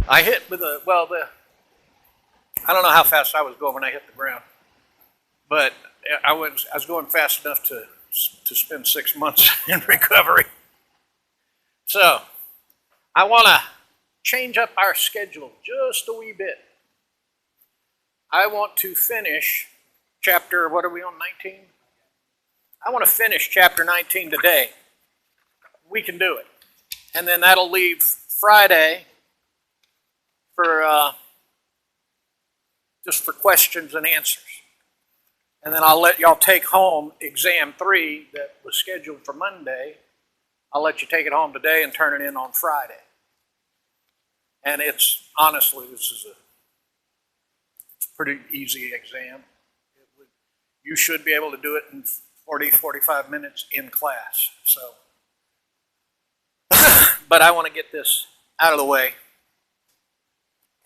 I hit with I don't know how fast I was going when I hit the ground, but I was going fast enough to spend 6 months in recovery. So I want to change up our schedule just a wee bit. I want to finish chapter, what are we on, 19? I want to finish chapter 19 today. We can do it. And then that'll leave Friday for just for questions and answers. And then I'll let y'all take home exam 3 that was scheduled for Monday. I'll let you take it home today and turn it in on Friday. And it's, honestly, it's a pretty easy exam. You should be able to do it in 40, 45 minutes in class. So, but I want to get this out of the way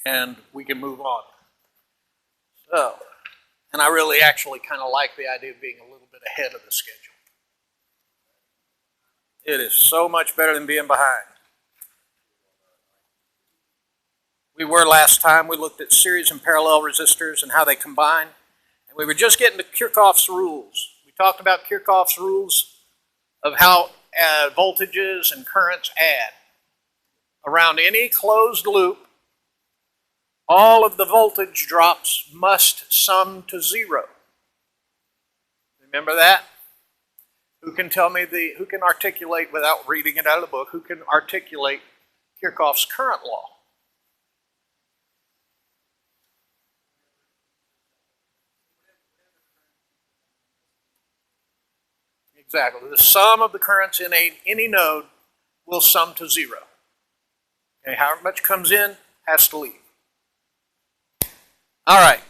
and we can move on. So, and I really actually kind of like the idea of being a little bit ahead of the schedule. It is so much better than being behind. We were last time, we looked at series and parallel resistors and how they combine. And we were just getting to Kirchhoff's rules. We talked about Kirchhoff's rules of how voltages and currents add. Around any closed loop, all of the voltage drops must sum to 0. Remember that? Who can tell me who can articulate, without reading it out of the book, who can articulate Kirchhoff's current law? Exactly. The sum of the currents in any node will sum to 0. Okay, however much comes in has to leave. All right.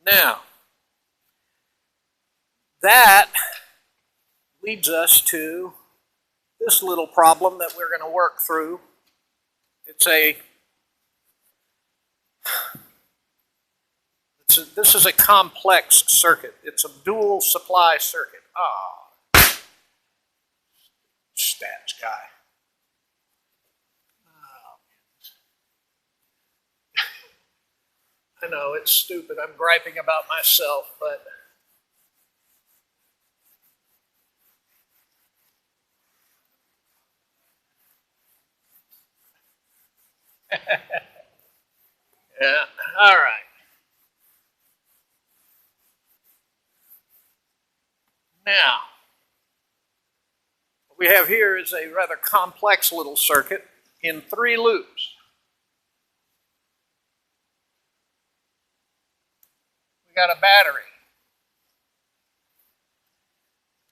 Now, that leads us to this little problem that we're going to work through. This is a complex circuit. It's a dual supply circuit. Stats guy. I know, it's stupid. I'm griping about myself, but yeah, all right. Now, what we have here is a rather complex little circuit in 3 loops. We got a battery.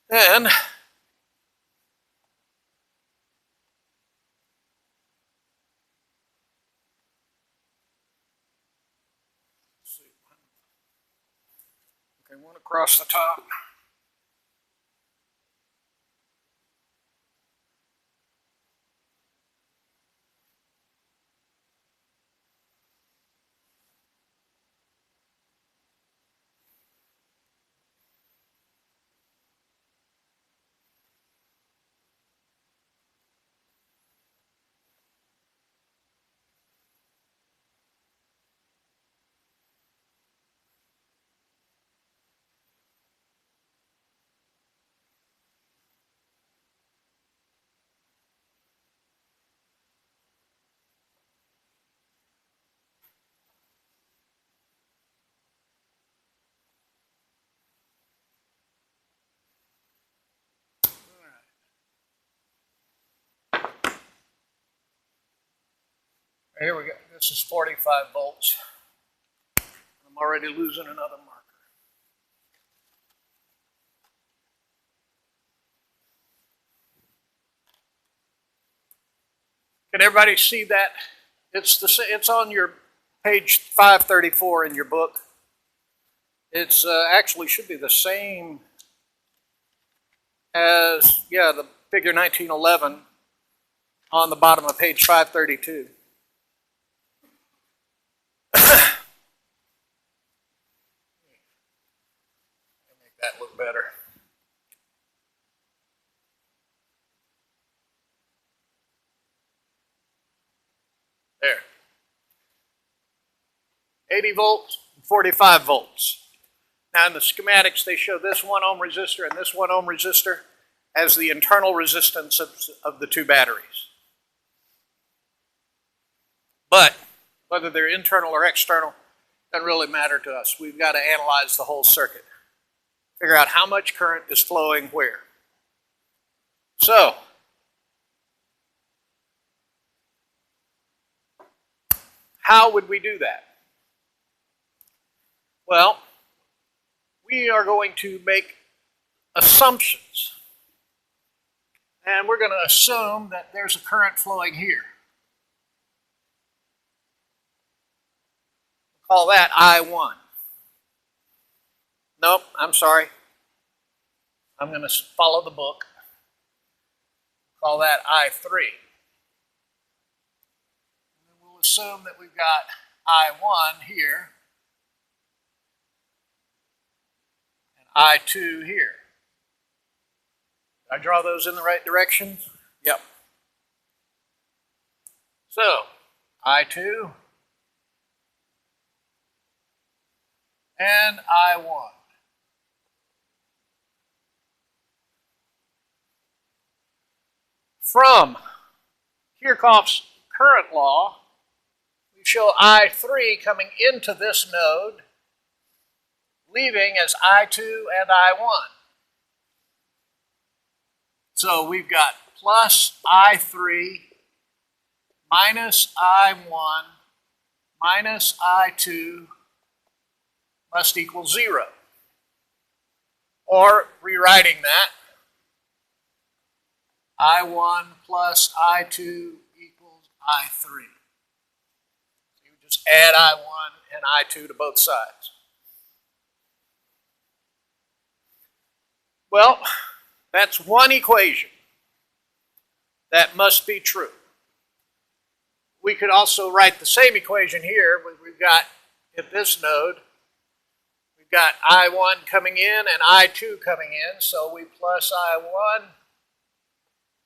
Then one across the top. Here we go. This is 45 volts. I'm already losing another marker. Can everybody see that? It's on your page 534 in your book. It's actually should be the same as, the figure 1911 on the bottom of page 532. Make that look better. 80 volts, 45 volts. Now in the schematics, they show this 1 ohm resistor and this 1 ohm resistor as the internal resistance of the two batteries. But whether they're internal or external doesn't really matter to us. We've got to analyze the whole circuit. Figure out how much current is flowing where. So, how would we do that? Well, we are going to make assumptions. And we're going to assume that there's a current flowing here. Call that I1. Nope, I'm sorry. I'm going to follow the book. Call that I3. And then we'll assume that we've got I1 here and I2 here. Did I draw those in the right direction? Yep. So, I2 and I1. From Kirchhoff's current law, we show I3 coming into this node, leaving as I2 and I1. So we've got plus I3 minus I1 minus I2 must equal 0. Or rewriting that, I1 plus I2 equals I3. So you just add I1 and I2 to both sides. Well, that's one equation that must be true. We could also write the same equation here. We've got at this node, we've got I1 coming in and I2 coming in, so we plus I1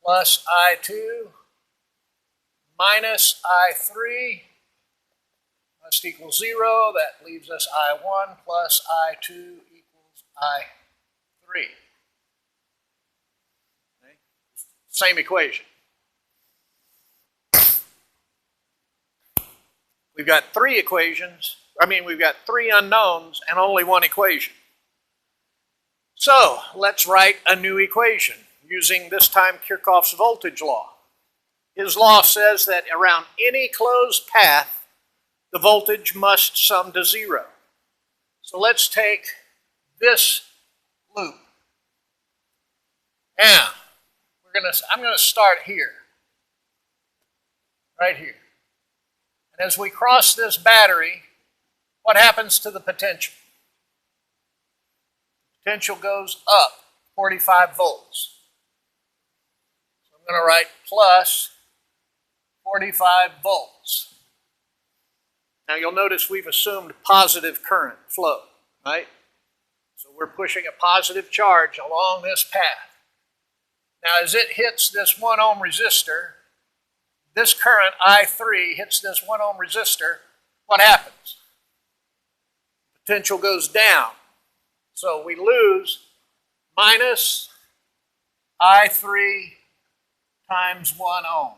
plus I2 minus I3 must equal 0. That leaves us I1 plus I2 equals I3. Okay. Same equation. We've got three equations. We've got three unknowns and only one equation. So let's write a new equation using this time Kirchhoff's voltage law. His law says that around any closed path, the voltage must sum to 0. So let's take this loop. Now, I'm going to start here, right here. And as we cross this battery, what happens to the potential? The potential goes up 45 volts. So I'm going to write plus 45 volts. Now you'll notice we've assumed positive current flow, right? So we're pushing a positive charge along this path. Now as it hits this 1 ohm resistor, this current I3 hits this 1 ohm resistor, what happens? Potential goes down. So we lose minus I3 times 1 ohm.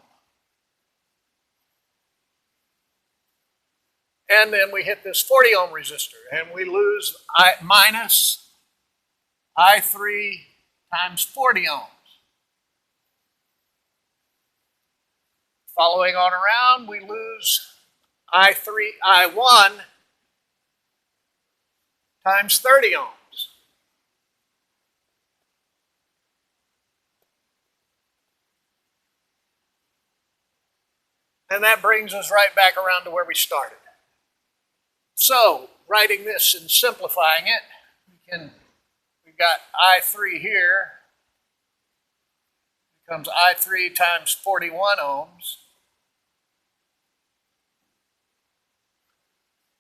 And then we hit this 40 ohm resistor and we lose minus I3 times 40 ohms. Following on around, we lose I1 times 30 ohms. And that brings us right back around to where we started. So, writing this and simplifying it, we've got I3 here, becomes I3 times 41 ohms.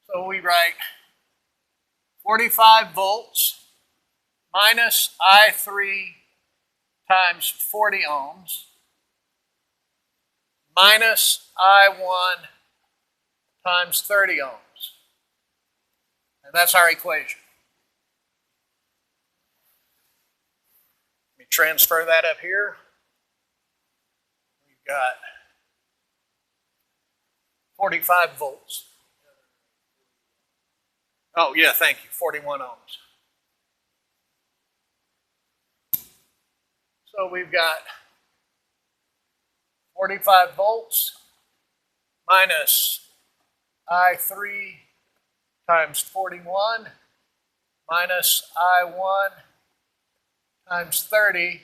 So we write 45 volts minus I3 times 40 ohms minus I1 times 30 ohms. And that's our equation. Let me transfer that up here. We've got 45 volts. Oh, yeah, thank you, 41 ohms. So we've got 45 volts minus I3 times 41 minus I1 times 30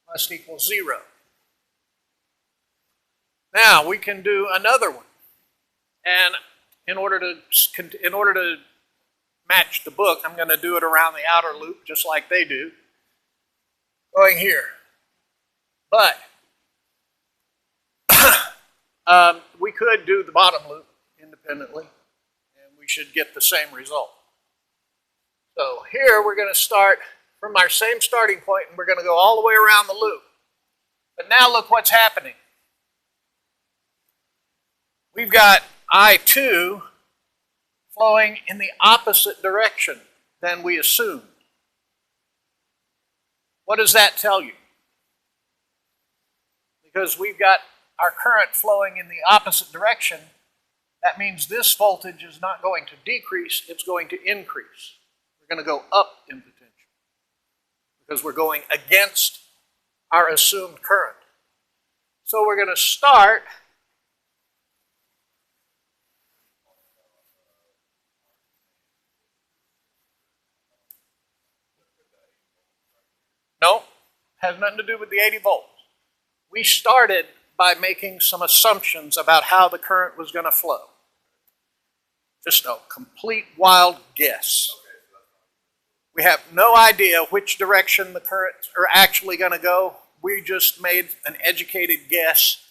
must equal 0. Now we can do another one. And in order to match the book, I'm going to do it around the outer loop just like they do, going here. But we could do the bottom loop independently, and we should get the same result. So here we're going to start from our same starting point, and we're going to go all the way around the loop. But now look what's happening. We've got I2 flowing in the opposite direction than we assumed. What does that tell you? Because we've got our current flowing in the opposite direction, that means this voltage is not going to decrease, it's going to increase. We're going to go up in potential because we're going against our assumed current. So we're going to start no, has nothing to do with the 80 volts. We started by making some assumptions about how the current was going to flow. Just a complete wild guess. We have no idea which direction the currents are actually going to go. We just made an educated guess.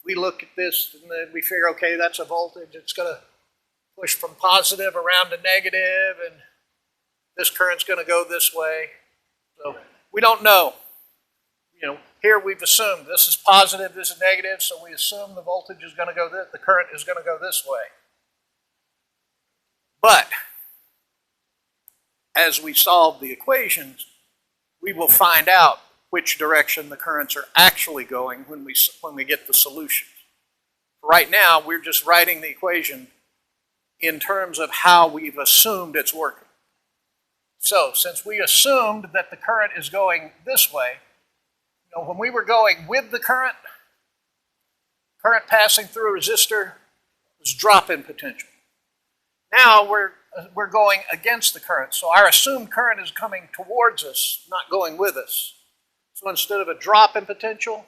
We look at this and then we figure, okay, that's a voltage. It's going to push from positive around to negative, and this current's going to go this way. So we don't know. You know, here we've assumed this is positive, this is negative, so we assume the voltage is going to go this, the current is going to go this way. But as we solve the equations, we will find out which direction the currents are actually going when we get the solution. Right now, we're just writing the equation in terms of how we've assumed it's working. So, since we assumed that the current is going this way, you know, when we were going with the current passing through a resistor was drop-in potential. Now we're going against the current. So our assumed current is coming towards us, not going with us. So instead of a drop in potential,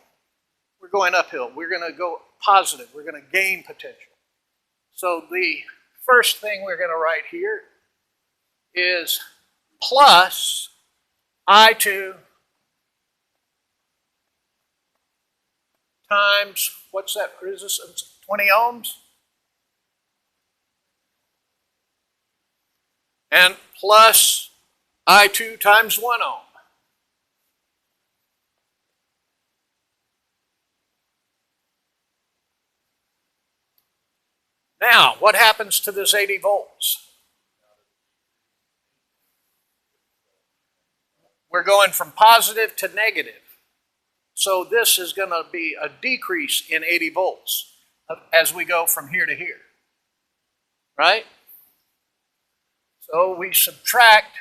we're going uphill. We're going to go positive. We're going to gain potential. So the first thing we're going to write here is plus I2 times, what's that resistance, 20 ohms? And plus I2 times 1 ohm. Now, what happens to this 80 volts? We're going from positive to negative. So this is going to be a decrease in 80 volts as we go from here to here. Right? So we subtract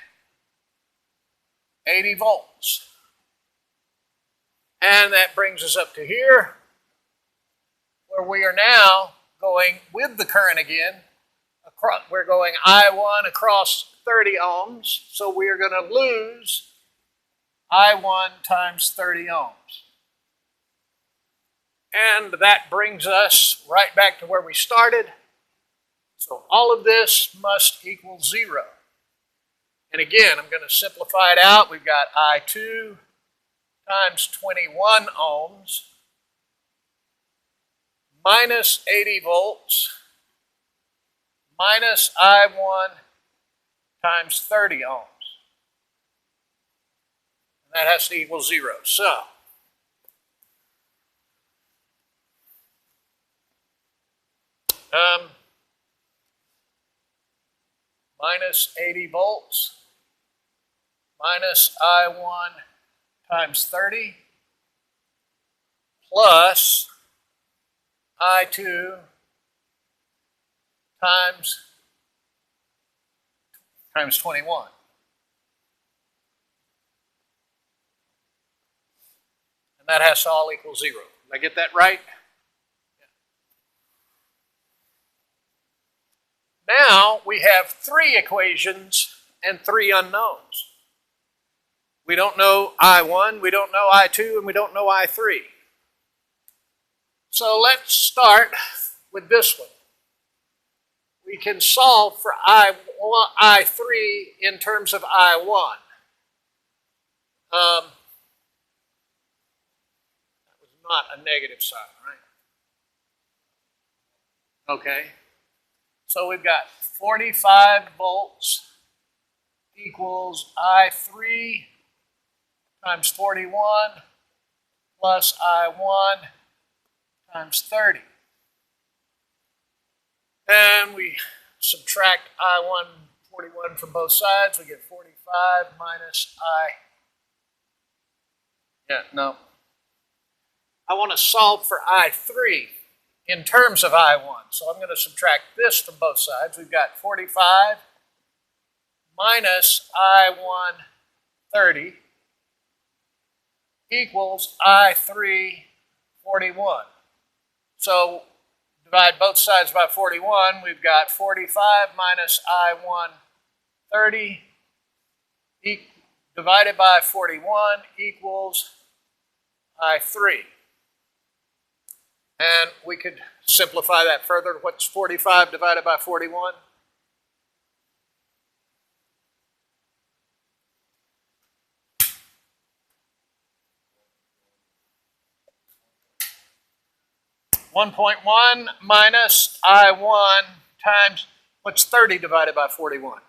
80 volts. And that brings us up to here, where we are now going with the current again. We're going I1 across 30 ohms, so we are going to lose I1 times 30 ohms. And that brings us right back to where we started. So all of this must equal 0. And again, I'm going to simplify it out. We've got I2 times 21 ohms minus 80 volts minus I1 times 30 ohms. And that has to equal 0. So minus 80 volts minus I1 times 30 plus I2 times 21. And that has to all equal 0. Did I get that right? Now we have 3 equations and 3 unknowns. We don't know I1, we don't know I2, and we don't know I3. So let's start with this one. We can solve for I3 in terms of I1. That was not a negative sign, right? Okay. So we've got 45 volts equals I3 times 41 plus I1 times 30. And we subtract I1 41 from both sides. We get 45 minus I want to solve for I3 in terms of I1. So I'm going to subtract this from both sides. We've got 45 minus I1 30 equals I3 41. So divide both sides by 41. We've got 45 minus I1 30 divided by 41 equals I3. And we could simplify that further. What's 45 divided by 41? (1.1) minus I1 times, what's 30 divided by 41?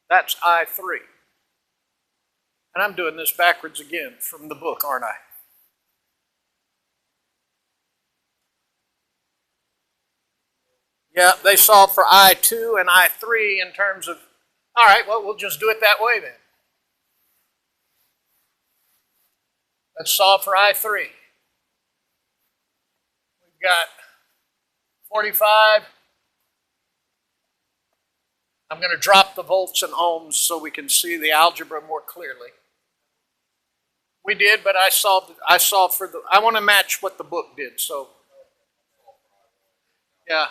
That's I3. And I'm doing this backwards again from the book, aren't I? Yeah, they solve for I2 and I3 in terms of, all right, well, we'll just do it that way then. Let's solve for I3. We've got 45. I'm going to drop the volts and ohms so we can see the algebra more clearly. We did, but I solved for the, I want to match what the book did, so. Yeah.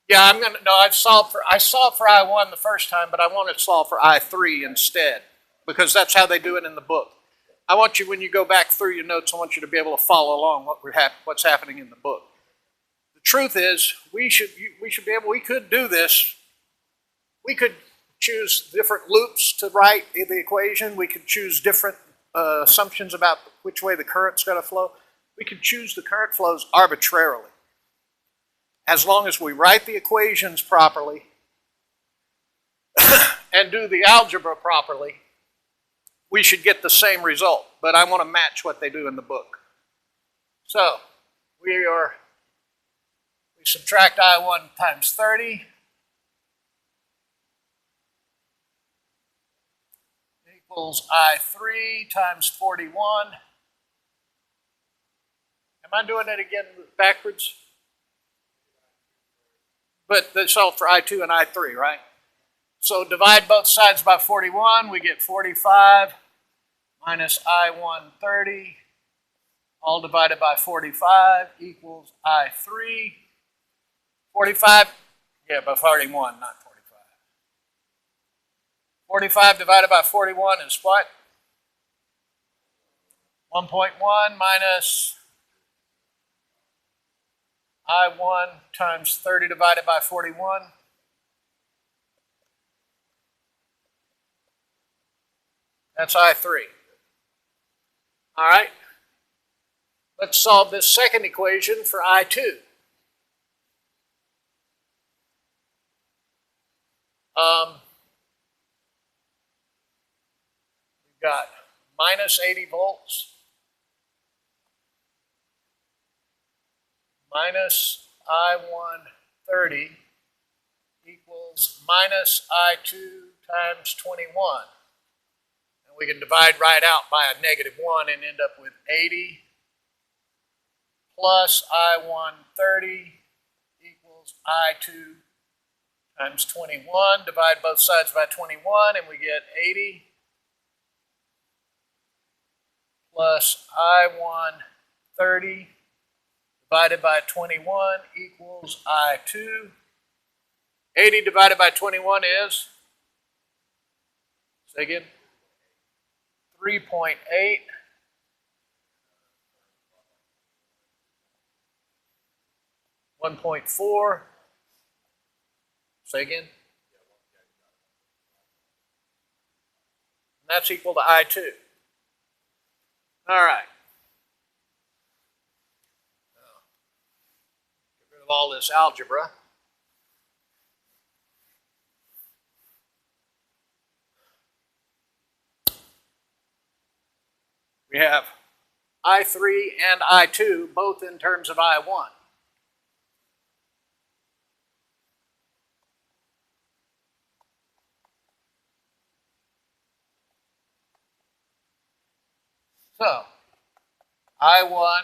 Yeah, I solved for I1 the first time, but I want to solve for I3 instead, because that's how they do it in the book. I want you, when you go back through your notes, I want you to be able to follow along what's happening in the book. The truth is, we could do this. We could choose different loops to write the equation. We could choose different assumptions about which way the current's going to flow. We could choose the current flows arbitrarily. As long as we write the equations properly and do the algebra properly, we should get the same result. But I want to match what they do in the book. So we subtract I1 times 30 equals I3 times 41. Am I doing it again backwards? But they solve for I2 and I3, right? So divide both sides by 41. We get 45 minus I1 30, all divided by 45 equals I3. 45, yeah, by 41, not 45. 45 divided by 41 is what? 1.1 minus I1 times 30 divided by 41. That's I3. All right. Let's solve this second equation for I2. got minus 80 volts minus I1 30 equals minus I2 times 21. And we can divide right out by a negative 1 and end up with 80 plus I1 30 equals I2 times 21. Divide both sides by 21 and we get 80 plus I1 30 divided by 21 equals I2. 80 divided by 21 is, say again, 3.8. $1.4. Say again. And that's equal to I2. All right. Get rid of all this algebra. We have I3 and I2 both in terms of I1. So, I1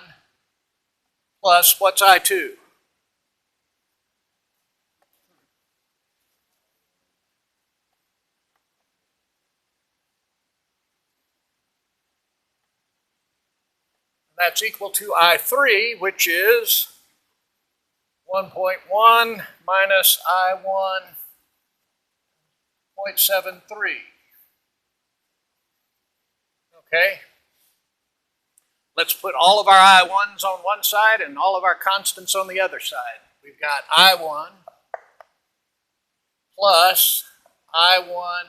plus what's I2? That's equal to I3, which is 1.1 minus I1 0.73. Okay? Let's put all of our I1s on one side and all of our constants on the other side. We've got I1 plus I1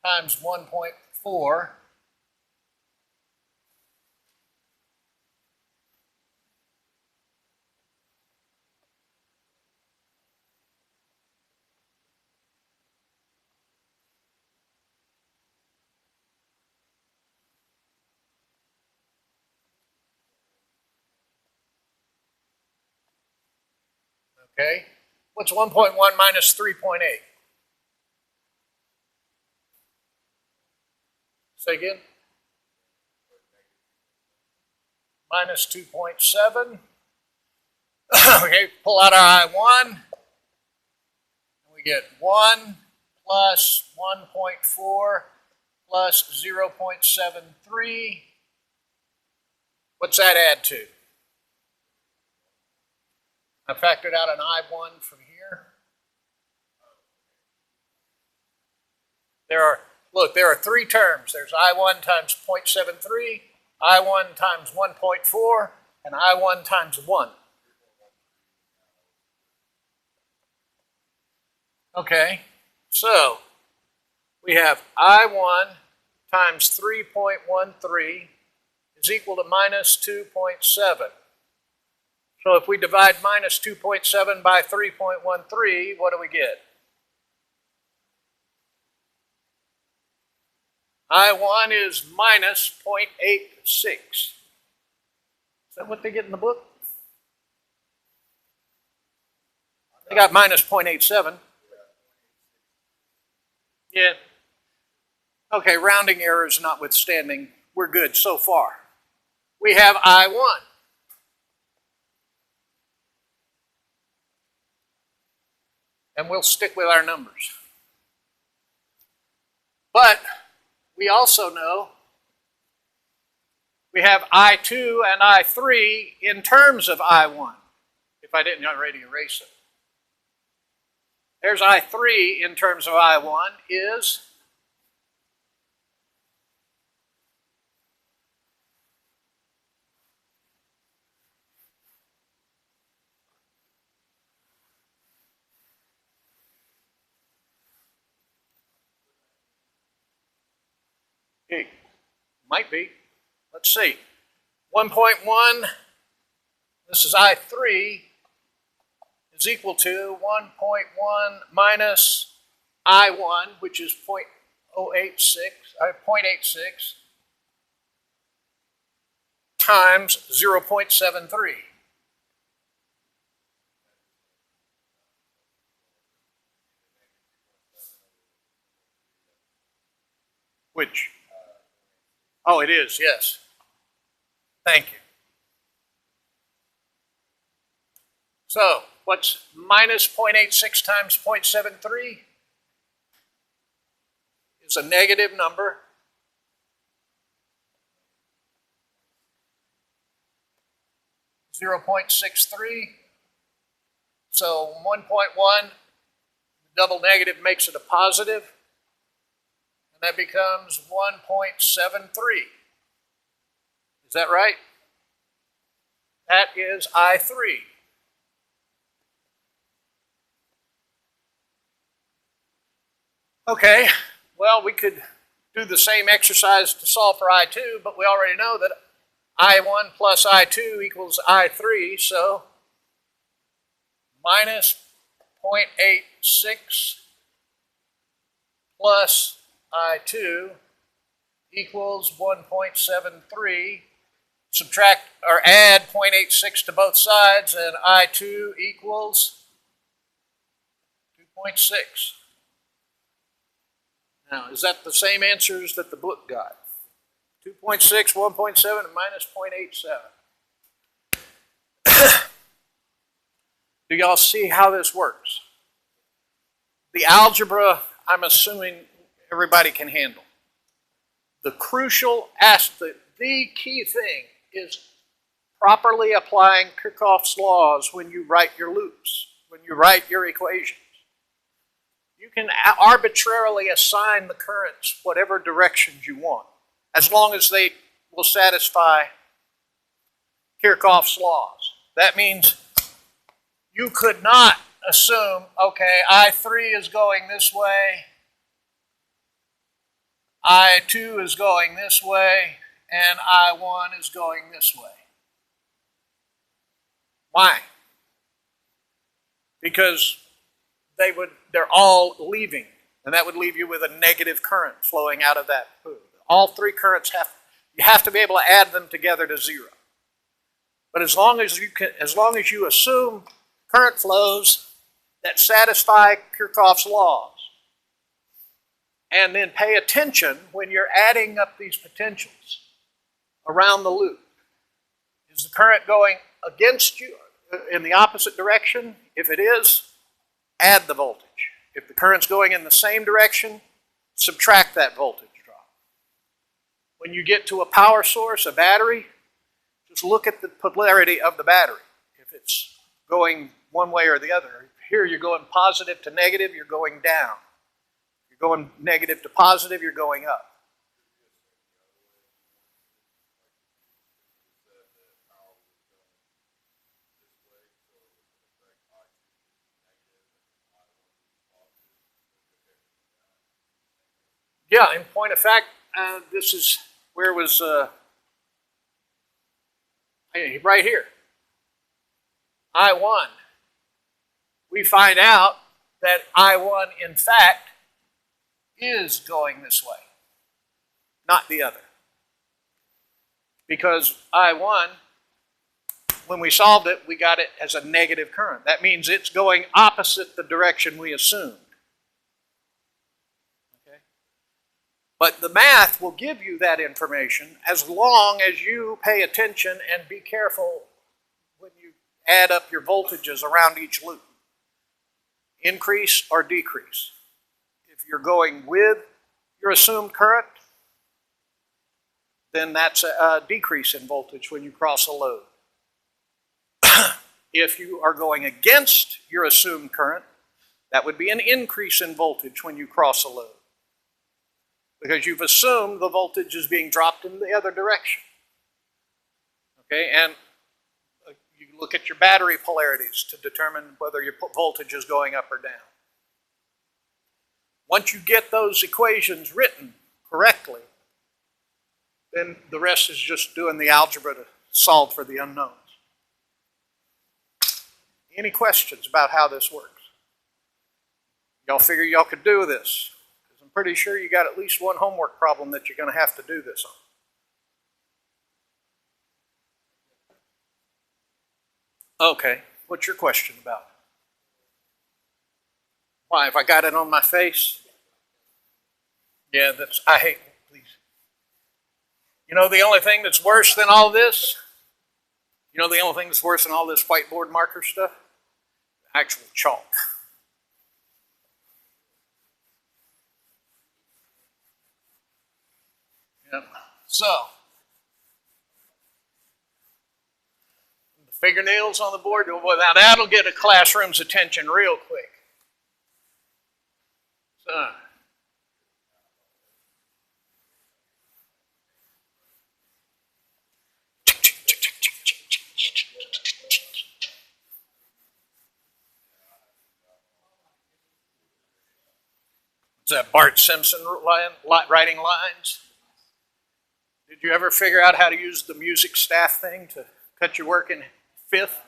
times 1.4 Okay, what's 1.1 minus 3.8? Say again. Minus 2.7. Okay, pull out our I1. We get 1 plus 1.4 plus 0.73. What's that add to? I factored out an I1 from here. There are three terms. There's I1 times 0.73, I1 times 1.4, and I1 times 1. Okay, so we have I1 times 3.13 is equal to minus 2.7. So if we divide minus 2.7 by 3.13, what do we get? I1 is minus 0.86. Is that what they get in the book? They got minus 0.87. Yeah. Okay, rounding errors notwithstanding, we're good so far. We have I1. And we'll stick with our numbers. But we also know we have I2 and I3 in terms of I1, if I didn't already erase it. There's I3 in terms of I1 is might be. Let's see. 1.1, this is I3, is equal to 1.1 minus I1, which is 0.86 times 0.73. Which? Oh, it is, yes. Thank you. So, what's minus 0.86 times 0.73? It's a negative number. .63. So 1.1, double negative makes it a positive, and that becomes 1.73. Is that right? That is I3. Okay, well, we could do the same exercise to solve for I2, but we already know that I1 plus I2 equals I3, so minus 0.86 plus I2 equals 1.73. Subtract or add 0.86 to both sides, and I2 equals 2.6. Now, is that the same answers that the book got? 2.6, 1.7, and minus 0.87. Do y'all see how this works? The algebra, I'm assuming everybody can handle. The crucial aspect, the key thing is properly applying Kirchhoff's laws when you write your loops, when you write your equations. You can arbitrarily assign the currents whatever directions you want, as long as they will satisfy Kirchhoff's laws. That means you could not assume, okay, I3 is going this way, I2 is going this way, and I1 is going this way. Why? Because they're all leaving, and that would leave you with a negative current flowing out of that pool. All three currents you have to be able to add them together to zero. But as long as you assume current flows that satisfy Kirchhoff's laws, and then pay attention when you're adding up these potentials around the loop. Is the current going against you in the opposite direction? If it is, add the voltage. If the current's going in the same direction, subtract that voltage drop. When you get to a power source, a battery, just look at the polarity of the battery. If it's going one way or the other. Here you're going positive to negative, you're going down. You're going negative to positive, you're going up. Yeah, in point of fact, this is where it was right here. I1. We find out that I1, in fact, is going this way, not the other. Because I1, when we solved it, we got it as a negative current. That means it's going opposite the direction we assumed. Okay? But the math will give you that information as long as you pay attention and be careful when you add up your voltages around each loop. Increase or decrease. If you're going with your assumed current, then that's a decrease in voltage when you cross a load. If you are going against your assumed current, that would be an increase in voltage when you cross a load, because you've assumed the voltage is being dropped in the other direction. Okay, and you look at your battery polarities to determine whether your voltage is going up or down. Once you get those equations written correctly, then the rest is just doing the algebra to solve for the unknowns. Any questions about how this works? Y'all figure y'all could do this? Because I'm pretty sure you got at least one homework problem that you're going to have to do this on. Okay, what's your question about? Why, if I got it on my face? Yeah, I hate, please. You know the only thing that's worse than all this? You know the only thing that's worse than all this whiteboard marker stuff? Actual chalk. Yep. So, the fingernails on the board, well, now that'll get a classroom's attention real quick. So, is that Bart Simpson writing lines? Did you ever figure out how to use the music staff thing to cut your work in fifth?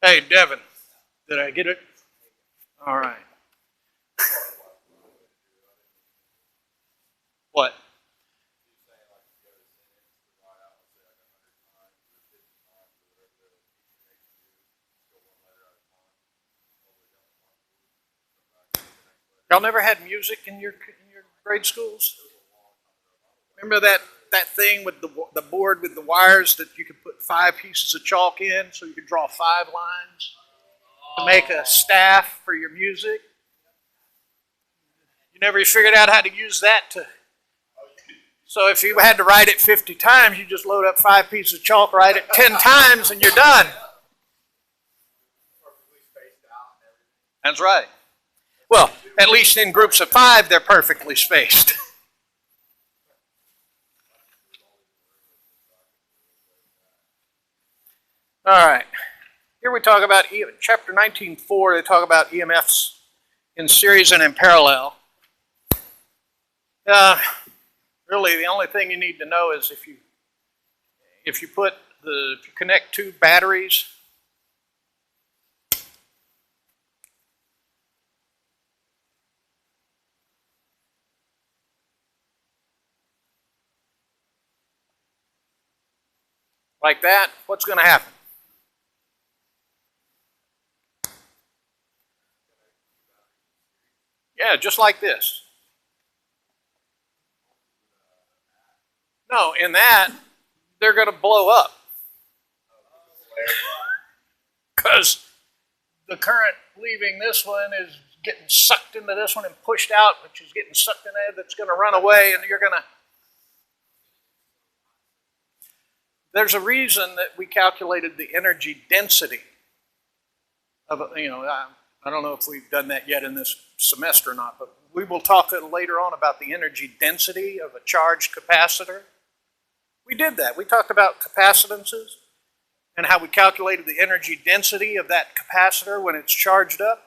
Hey, Devin, did I get it? All right. What? Y'all never had music in your grade schools? Remember that thing with the board with the wires that you could put 5 pieces of chalk in so you could draw 5 lines to make a staff for your music? You never figured out how to use that to... So if you had to write it 50 times, you just load up 5 pieces of chalk, write it 10 times, and you're done. That's right. Well, at least in groups of 5, they're perfectly spaced. All right. Here we talk about chapter 19.4. They talk about EMFs in series and in parallel. Really, the only thing you need to know is if you connect 2 batteries. Like that, what's going to happen? Yeah, just like this. No, in that, they're going to blow up. Because the current leaving this one is getting sucked into this one and pushed out, which is getting sucked in there, that's going to run away, and you're going to... There's a reason that we calculated the energy density of, I don't know if we've done that yet in this semester or not, but we will talk later on about the energy density of a charged capacitor. We did that. We talked about capacitances and how we calculated the energy density of that capacitor when it's charged up.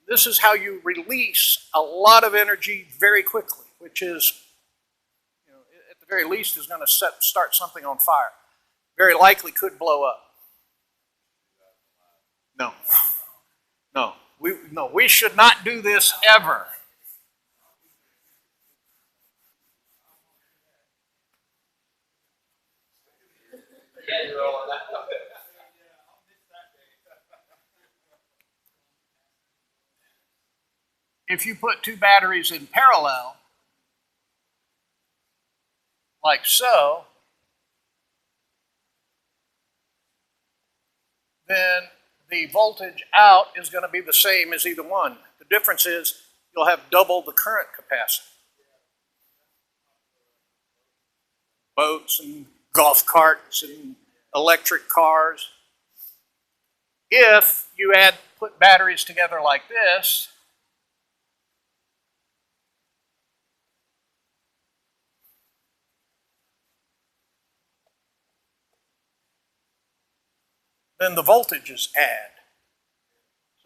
This is how you release a lot of energy very quickly, which is, at the very least, is going to start something on fire. Very likely could blow up. No. We should not do this ever. If you put 2 batteries in parallel, like so, then the voltage out is going to be the same as either one. The difference is you'll have double the current capacity. Boats and golf carts and electric cars. If you put batteries together like this, then the voltages add.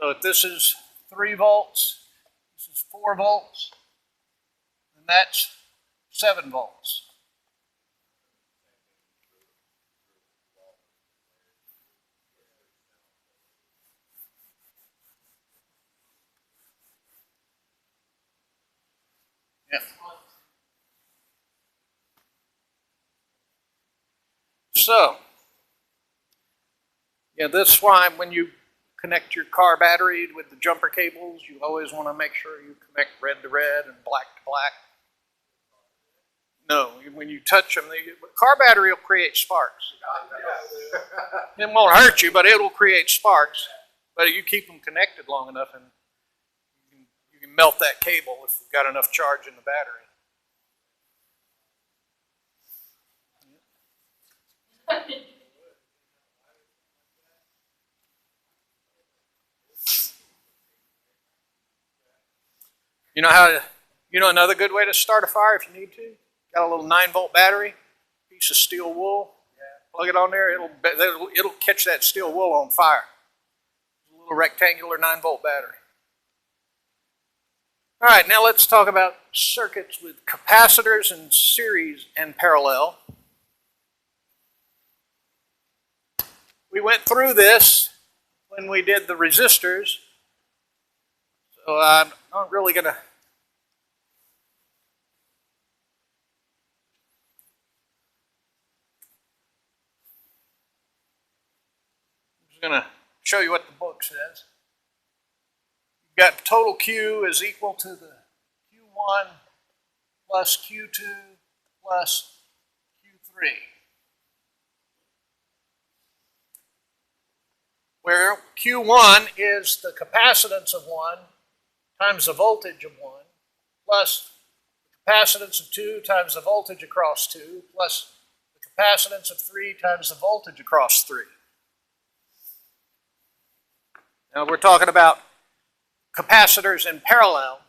So if this is 3 volts, this is 4 volts, then that's 7 volts. Yeah. So, yeah, that's why when you connect your car battery with the jumper cables, you always want to make sure you connect red to red and black to black. No, when you touch them, the car battery will create sparks. It won't hurt you, but it will create sparks. But you keep them connected long enough, and you can melt that cable if you've got enough charge in the battery. You know another good way to start a fire if you need to? Got a little 9-volt battery, piece of steel wool, plug it on there, it'll catch that steel wool on fire. A little rectangular 9-volt battery. All right, now let's talk about circuits with capacitors in series and parallel. We went through this when we did the resistors, so I'm not really going to. I'm just going to show you what the book says. You've got total Q is equal to the Q1 plus Q2 plus Q3. Where Q1 is the capacitance of 1 times the voltage of 1 plus the capacitance of 2 times the voltage across 2 plus the capacitance of 3 times the voltage across 3. Now we're talking about capacitors in parallel.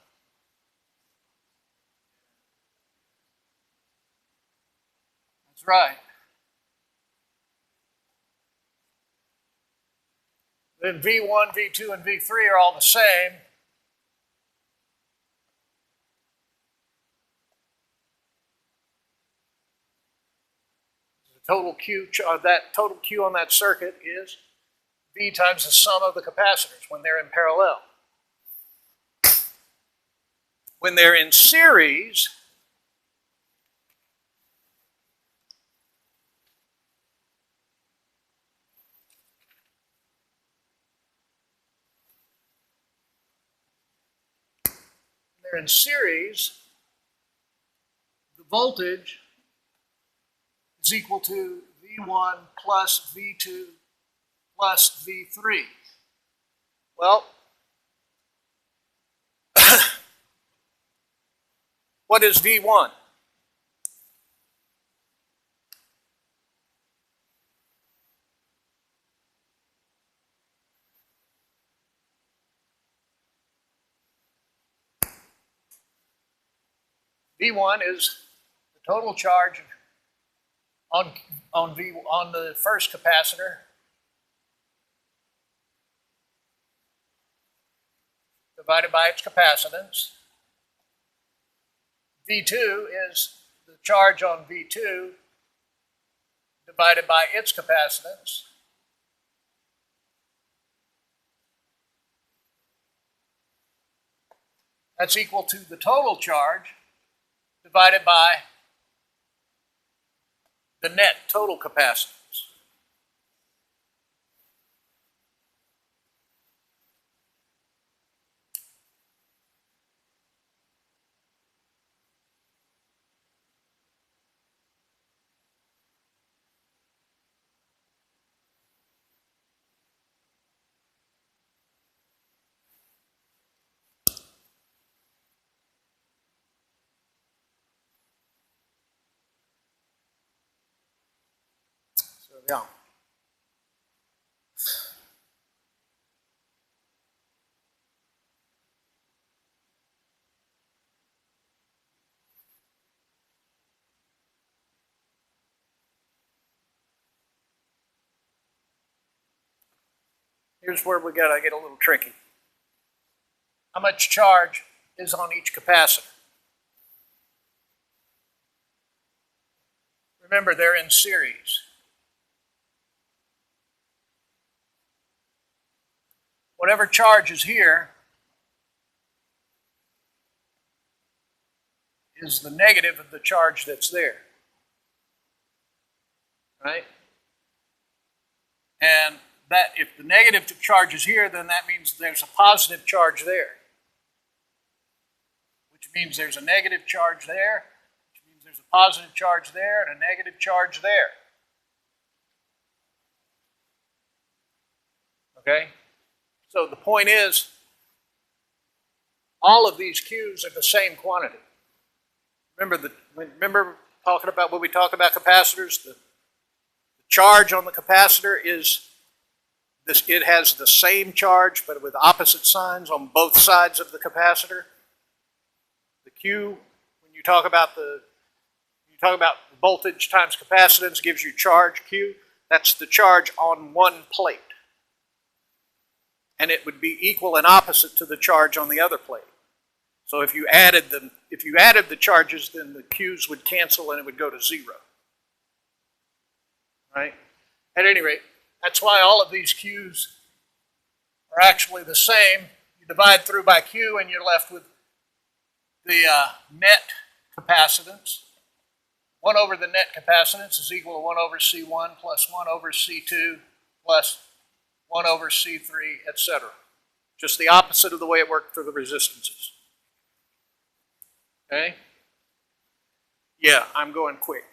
That's right. Then V1, V2, and V3 are all the same. The total Q, that total Q on that circuit is V times the sum of the capacitors when they're in parallel. When they're in series, the voltage is equal to V1 plus V2 plus V3. Well, what is V1? V1 is the total charge on the first capacitor divided by its capacitance. V2 is the charge on V2 divided by its capacitance. That's equal to the total charge divided by the net total capacitance. So, yeah. Here's where we gotta get a little tricky. How much charge is on each capacitor? Remember, they're in series. Whatever charge is here is the negative of the charge that's there. Right? And that if the negative charge is here, then that means there's a positive charge there. Which means there's a negative charge there, which means there's a positive charge there, and a negative charge there. Okay? So the point is, all of these Q's are the same quantity. Remember talking about when we talk about capacitors, the charge on the capacitor is this, it has the same charge but with opposite signs on both sides of the capacitor. The Q, when you talk about voltage times capacitance gives you charge Q, that's the charge on one plate. And it would be equal and opposite to the charge on the other plate. So if you added the charges, then the Q's would cancel and it would go to 0. Right? At any rate, that's why all of these Q's are actually the same. You divide through by Q and you're left with the net capacitance. 1 over the net capacitance is equal to 1 over C1 plus 1 over C2 plus 1 over C3, etc. Just the opposite of the way it worked for the resistances. Okay? Yeah, I'm going quick.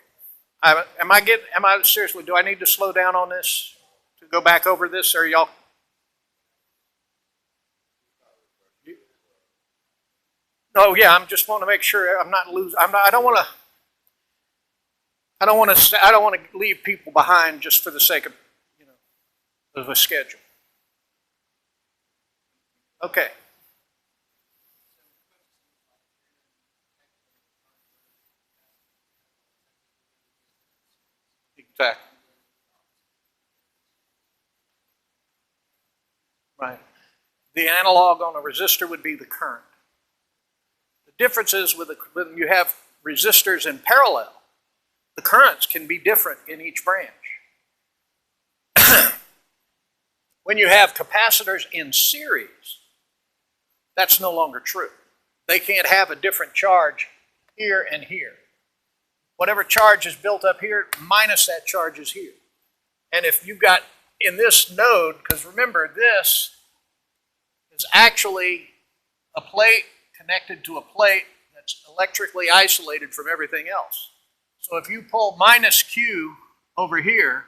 Seriously, do I need to slow down on this to go back over this, or y'all? No, yeah, I just want to make sure I'm not losing. I don't want to leave people behind just for the sake of, of a schedule. Okay. Exactly. Right. The analog on a resistor would be the current. The difference is when you have resistors in parallel, the currents can be different in each branch. When you have capacitors in series, that's no longer true. They can't have a different charge here and here. Whatever charge is built up here, minus that charge is here. And if you've got in this node, because remember, this is actually a plate connected to a plate that's electrically isolated from everything else. So if you pull minus Q over here,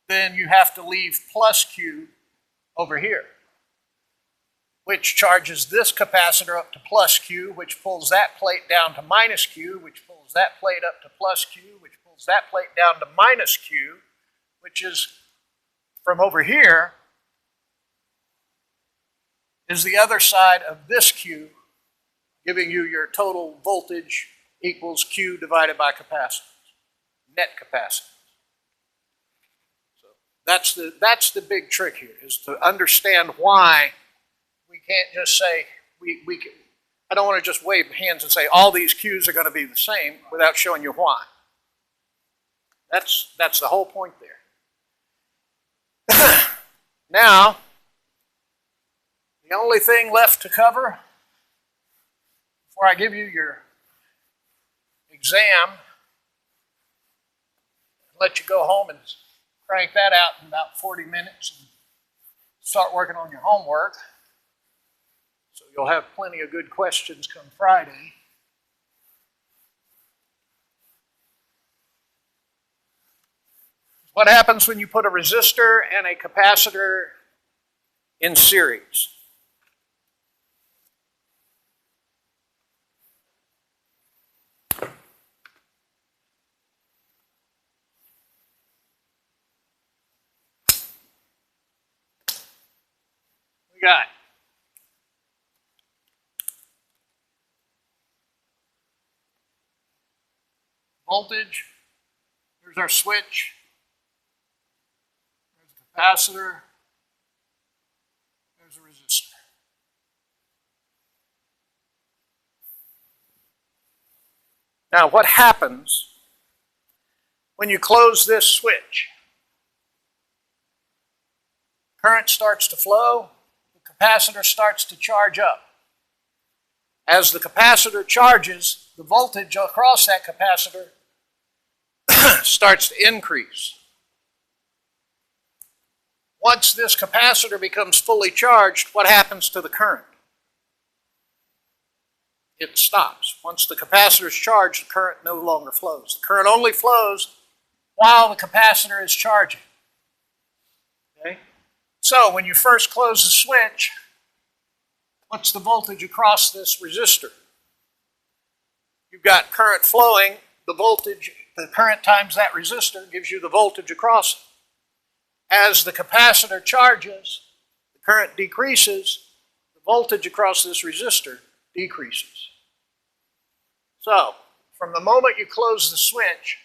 then you have to leave plus Q over here, which charges this capacitor up to plus Q, which pulls that plate down to minus Q, which pulls that plate up to plus Q, which pulls that plate down to minus Q, which is from over here, is the other side of this Q, giving you your total voltage equals Q divided by capacitance, net capacitance. So that's the big trick here, is to understand why we can't just say, I don't want to just wave hands and say all these Q's are going to be the same without showing you why. That's the whole point there. Now, the only thing left to cover before I give you your exam, let you go home and crank that out in about 40 minutes and start working on your homework. So you'll have plenty of good questions come Friday. What happens when you put a resistor and a capacitor in series? We got voltage. There's our switch. There's the capacitor. resistor. Now, what happens when you close this switch? Current starts to flow, the capacitor starts to charge up. As the capacitor charges, the voltage across that capacitor starts to increase. Once this capacitor becomes fully charged, what happens to the current? It stops. Once the capacitor is charged, the current no longer flows. The current only flows while the capacitor is charging. Okay? So when you first close the switch, what's the voltage across this resistor? You've got current flowing, the voltage, the current times that resistor gives you the voltage across it. As the capacitor charges, the current decreases, the voltage across this resistor decreases. So, from the moment you close the switch,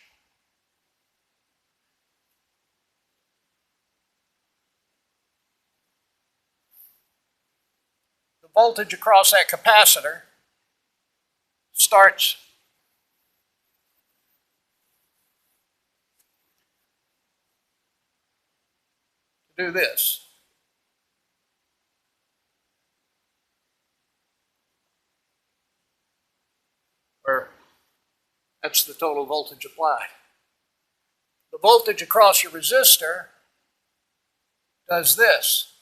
the voltage across that capacitor starts to do this. Where that's the total voltage applied. The voltage across your resistor does this.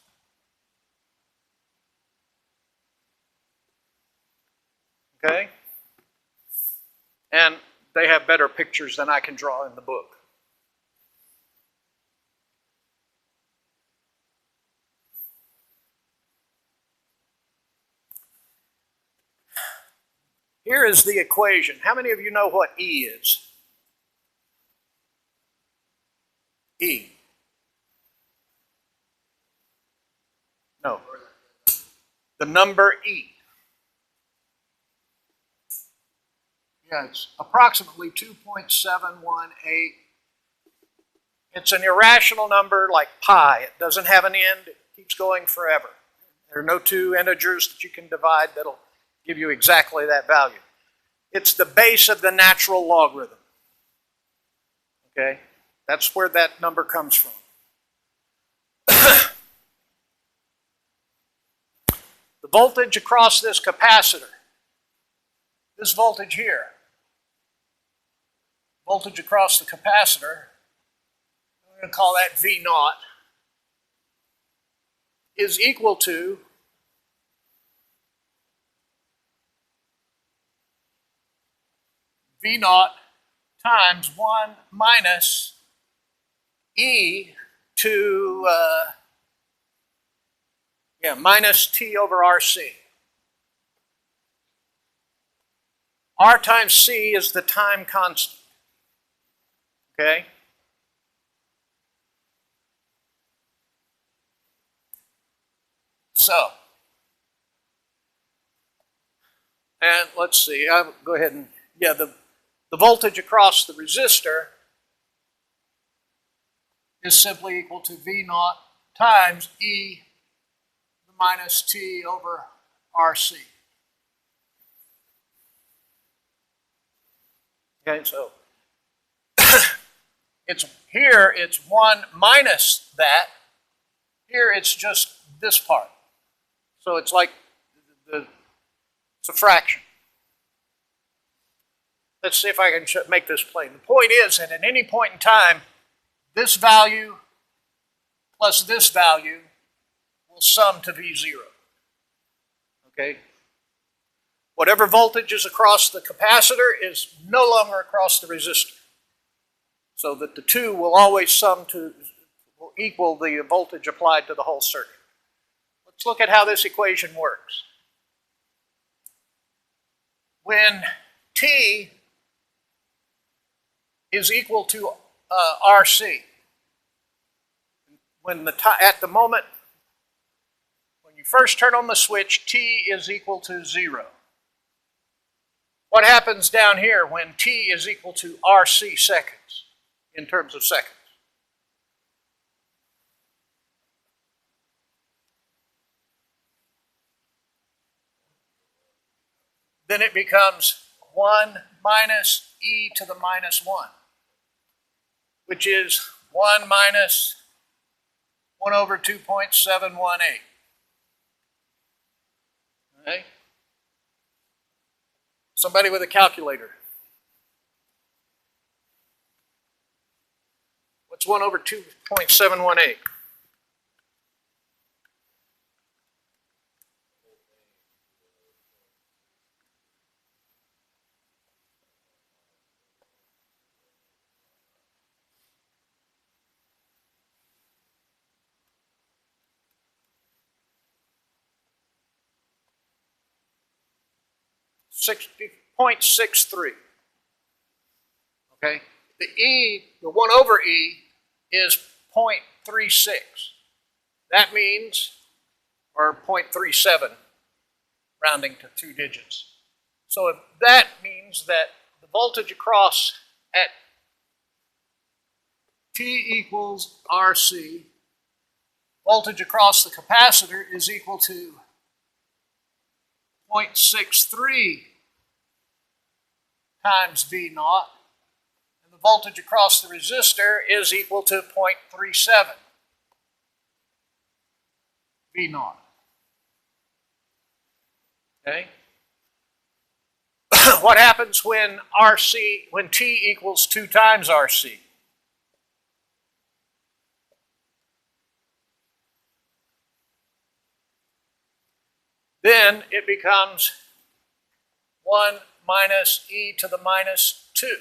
Okay? And they have better pictures than I can draw in the book. Here is the equation. How many of you know what E is? E. No. The number E. Yeah, it's approximately 2.718. It's an irrational number like pi. It doesn't have an end. It keeps going forever. There are no two integers that you can divide that'll give you exactly that value. It's the base of the natural logarithm. Okay? That's where that number comes from. The voltage across this capacitor, this voltage here, voltage across the capacitor, I'm going to call that V naught, is equal to V naught times 1 minus E to minus T over RC. R times C is the time constant. Okay? So, and let's see, I'll go ahead and, the voltage across the resistor is simply equal to V naught times E minus T over RC. Okay, so it's 1 minus that. Here it's just this part. So it's like it's a fraction. Let's see if I can make this plain. The point is that at any point in time, this value plus this value will sum to V0. Okay? Whatever voltage is across the capacitor is no longer across the resistor. So that the two will always will equal the voltage applied to the whole circuit. Let's look at how this equation works. When T is equal to RC, at the moment when you first turn on the switch, T is equal to 0. What happens down here when T is equal to RC seconds, in terms of seconds? then it becomes 1 minus e to the minus 1, which is 1 minus 1 over 2.718. Okay? Somebody with a calculator. What's 1 over 2.718? .63. Okay? The E, the 1 over E, is 0.36. That means, or 0.37, rounding to 2 digits. So that means that the voltage across at T equals RC, voltage across the capacitor is equal to 0.63 times V naught, and the voltage across the resistor is equal to 0.37 V naught. Okay? What happens when T equals 2 times RC? Then it becomes 1 minus e to the minus 2,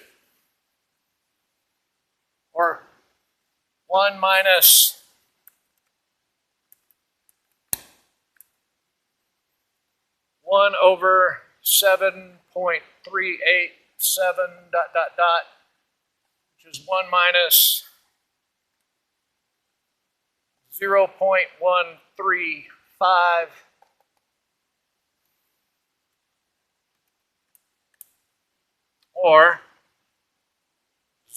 or 1 minus one over 7.387 dot dot dot, which is 1 minus 0.135 or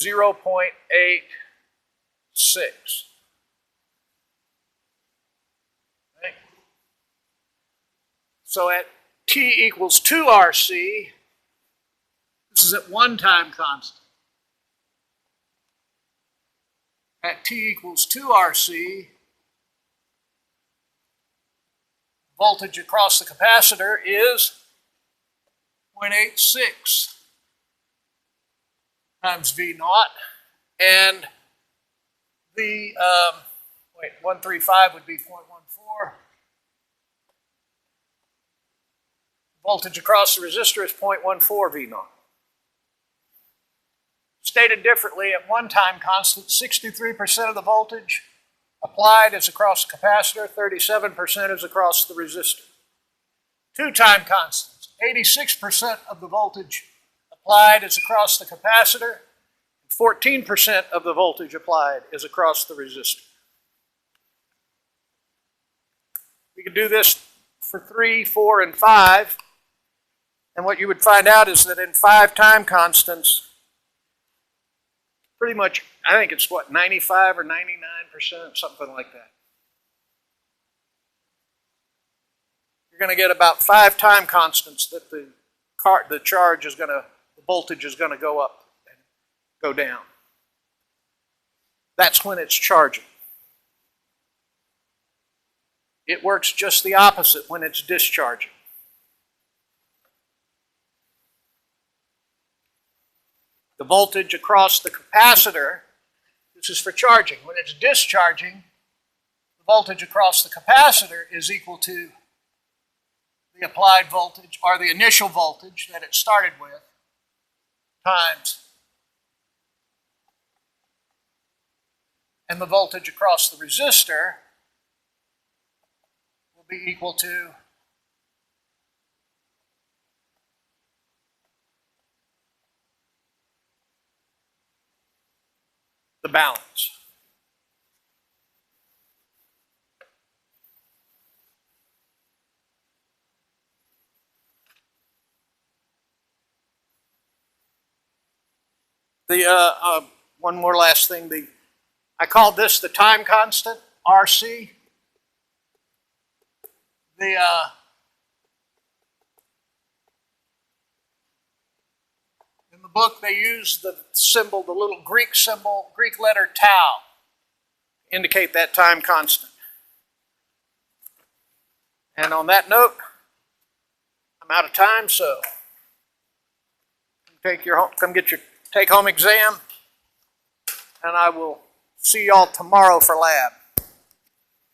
0.86. Okay. So at T equals 2 RC, this is at 1 time constant. At T equals 2 RC, voltage across the capacitor is 0.86 times V naught, and the 135 would be 0.14. Voltage across the resistor is 0.14 V naught. Stated differently, at 1 time constant, 63% of the voltage applied is across the capacitor, 37% is across the resistor. 2 time constants, 86% of the voltage applied is across the capacitor, 14% of the voltage applied is across the resistor. We can do this for 3, 4, and 5, and what you would find out is that in 5 time constants, pretty much, I think it's what, 95 or 99%, something like that. You're going to get about 5 time constants that the charge is going to, the voltage is going to go up and go down. That's when it's charging. It works just the opposite when it's discharging. The voltage across the capacitor, this is for charging. When it's discharging, the voltage across the capacitor is equal to the applied voltage, or the initial voltage that it started with, times, and the voltage across the resistor will be equal to the balance. One more last thing. I called this the time constant, RC. book, they use the symbol, the little Greek symbol, Greek letter tau, to indicate that time constant. And on that note, I'm out of time, so come get your take-home exam, and I will see y'all tomorrow for lab.